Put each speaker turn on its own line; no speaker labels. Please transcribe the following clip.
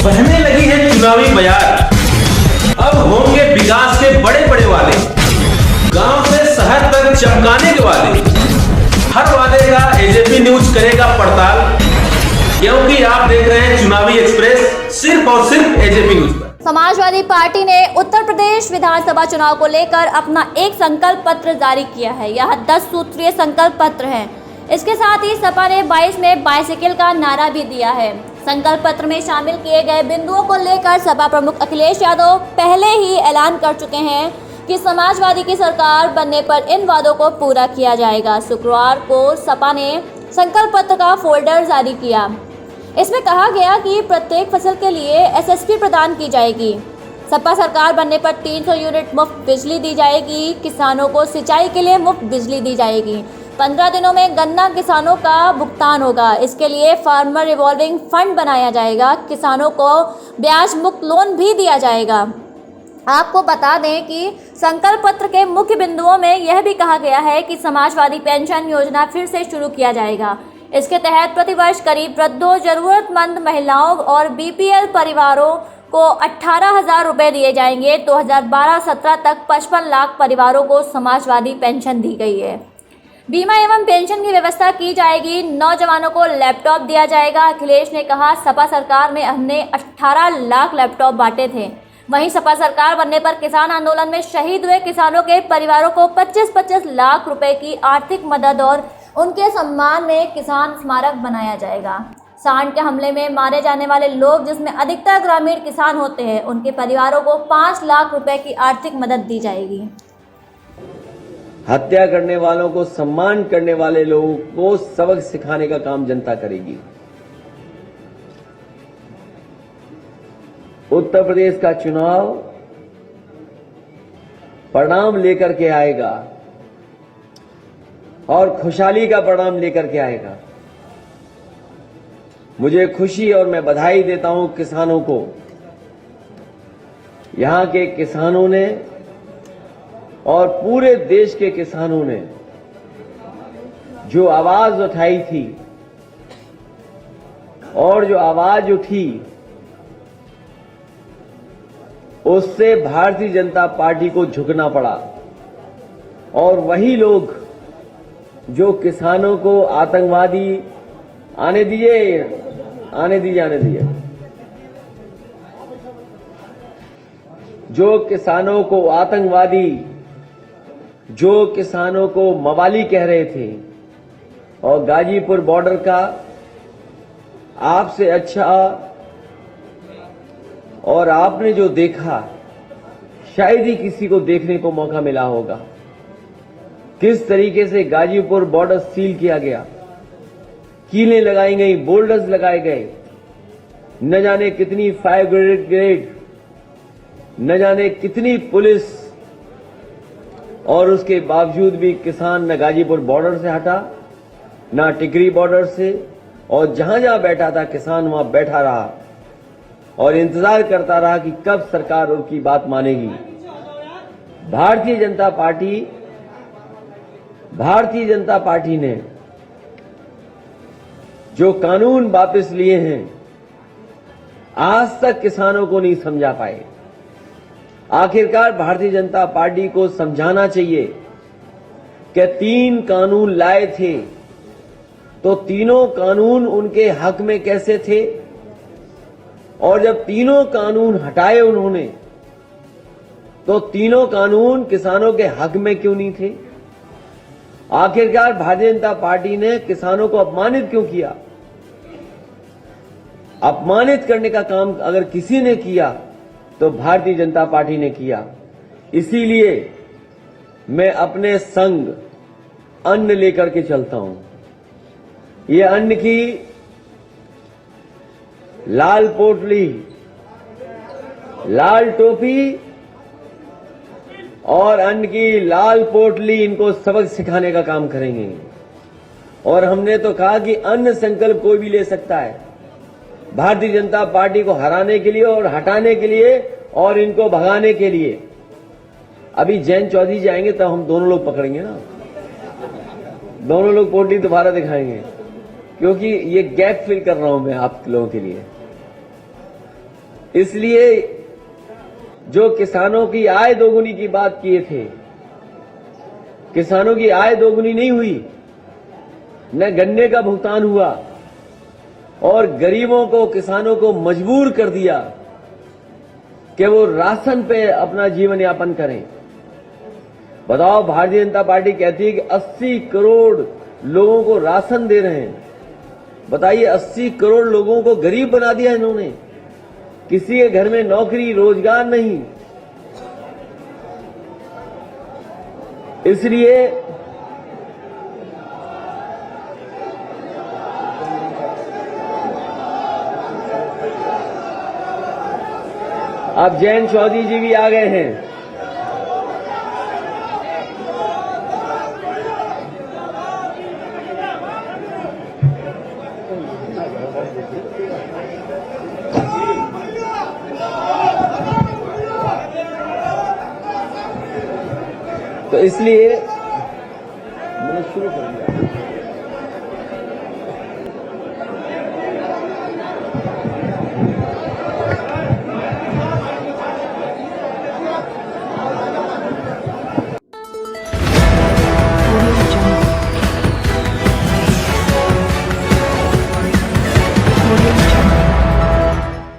बहने लगी है चुनावी बयार, अब होंगे विकास के बड़े बड़े वादे, गांव से शहर तक चमकाने के वादे। हर वादे का एजेपी न्यूज करेगा पड़ताल, क्योंकि आप देख रहे हैं चुनावी एक्सप्रेस सिर्फ और सिर्फ एजेपी न्यूज पर।
समाजवादी पार्टी ने उत्तर प्रदेश विधानसभा चुनाव को लेकर अपना एक संकल्प पत्र जारी किया है। यह 10 सूत्रीय संकल्प पत्र है। इसके साथ ही सपा ने 22 में बाइसिकल का नारा भी दिया है। संकल्प पत्र में शामिल किए गए बिंदुओं को लेकर सपा प्रमुख अखिलेश यादव पहले ही ऐलान कर चुके हैं कि समाजवादी की सरकार बनने पर इन वादों को पूरा किया जाएगा। शुक्रवार को सपा ने संकल्प पत्र का फोल्डर जारी किया। इसमें कहा गया कि प्रत्येक फसल के लिए एसएसपी प्रदान की जाएगी। सपा सरकार बनने पर 300 यूनिट मुफ्त बिजली दी जाएगी। किसानों को सिंचाई के लिए मुफ्त बिजली दी जाएगी। 15 दिनों में गन्ना किसानों का भुगतान होगा। इसके लिए फार्मर रिवॉल्विंग फंड बनाया जाएगा। किसानों को ब्याज मुक्त लोन भी दिया जाएगा। आपको बता दें कि संकल्प पत्र के मुख्य बिंदुओं में यह भी कहा गया है कि समाजवादी पेंशन योजना फिर से शुरू किया जाएगा। इसके तहत प्रतिवर्ष करीब वृद्धों, जरूरतमंद महिलाओं और बीपीएल परिवारों को 18,000 रुपये दिए जाएंगे। 2012-17 तक 55 लाख परिवारों को समाजवादी पेंशन दी गई है। बीमा एवं पेंशन की व्यवस्था की जाएगी। नौजवानों को लैपटॉप दिया जाएगा। अखिलेश ने कहा, सपा सरकार में हमने 18 लाख लैपटॉप बांटे थे। वहीं सपा सरकार बनने पर किसान आंदोलन में शहीद हुए किसानों के परिवारों को 25-25 लाख रुपए की आर्थिक मदद और उनके सम्मान में किसान स्मारक बनाया जाएगा। सांड के हमले में मारे जाने वाले लोग, जिसमें अधिकतर ग्रामीण किसान होते हैं, उनके परिवारों को 5 लाख रुपए की आर्थिक मदद दी जाएगी।
हत्या करने वालों को सम्मान करने वाले लोगों को सबक सिखाने का काम जनता करेगी। उत्तर प्रदेश का चुनाव परिणाम लेकर के आएगा और खुशहाली का परिणाम लेकर के आएगा। मुझे खुशी और मैं बधाई देता हूं किसानों को। यहां के किसानों ने और पूरे देश के किसानों ने जो आवाज उठाई थी और जो आवाज उठी, उससे भारतीय जनता पार्टी को झुकना पड़ा। और वही लोग जो किसानों को आतंकवादी आने दीजिए, जो किसानों को आतंकवादी, जो किसानों को मवाली कह रहे थे, और गाजीपुर बॉर्डर का आपसे अच्छा और आपने जो देखा शायद ही किसी को देखने को मौका मिला होगा। किस तरीके से गाजीपुर बॉर्डर सील किया गया, कीलें लगाई गई, बोल्डर्स लगाए गए, न जाने कितनी फायर ब्रिगेड, न जाने कितनी पुलिस, और उसके बावजूद भी किसान न गाजीपुर बॉर्डर से हटा, न टिकरी बॉर्डर से, और जहां जहां बैठा था किसान वहां बैठा रहा और इंतजार करता रहा कि कब सरकार उनकी बात मानेगी। भारतीय जनता पार्टी ने जो कानून वापस लिए हैं, आज तक किसानों को नहीं समझा पाए। आखिरकार भारतीय जनता पार्टी को समझाना चाहिए कि 3 कानून लाए थे, तो तीनों कानून उनके हक में कैसे थे, और जब तीनों कानून हटाए उन्होंने, तो तीनों कानून किसानों के हक में क्यों नहीं थे। आखिरकार भारतीय जनता पार्टी ने किसानों को अपमानित क्यों किया। अपमानित करने का काम अगर किसी ने किया तो भारतीय जनता पार्टी ने किया। इसीलिए मैं अपने संग अन्न लेकर के चलता हूं। ये अन्न की लाल पोटली, लाल टोपी और अन्न की लाल पोटली, इनको सबक सिखाने का काम करेंगे। और हमने तो कहा कि अन्न संकल्प कोई भी ले सकता है, भारतीय जनता पार्टी को हराने के लिए और हटाने के लिए और इनको भगाने के लिए। अभी जैन चौधरी जाएंगे तब हम दोनों लोग पकड़ेंगे ना, दोनों लोग पोटली दोबारा दिखाएंगे, क्योंकि ये गैप फिल कर रहा हूं मैं आप लोगों के लिए। इसलिए जो किसानों की आय दोगुनी की बात किए थे, किसानों की आय दोगुनी नहीं हुई, न गन्ने का भुगतान हुआ और गरीबों को, किसानों को मजबूर कर दिया कि वो राशन पे अपना जीवन यापन करें। बताओ, भारतीय जनता पार्टी कहती है कि 80 करोड़ लोगों को राशन दे रहे हैं। बताइए, 80 करोड़ लोगों को गरीब बना दिया इन्होंने। किसी के घर में नौकरी, रोजगार नहीं। इसलिए अब जयंत चौधरी जी भी आ गए हैं। तो इसलिए मैंने शुरू कर दिया।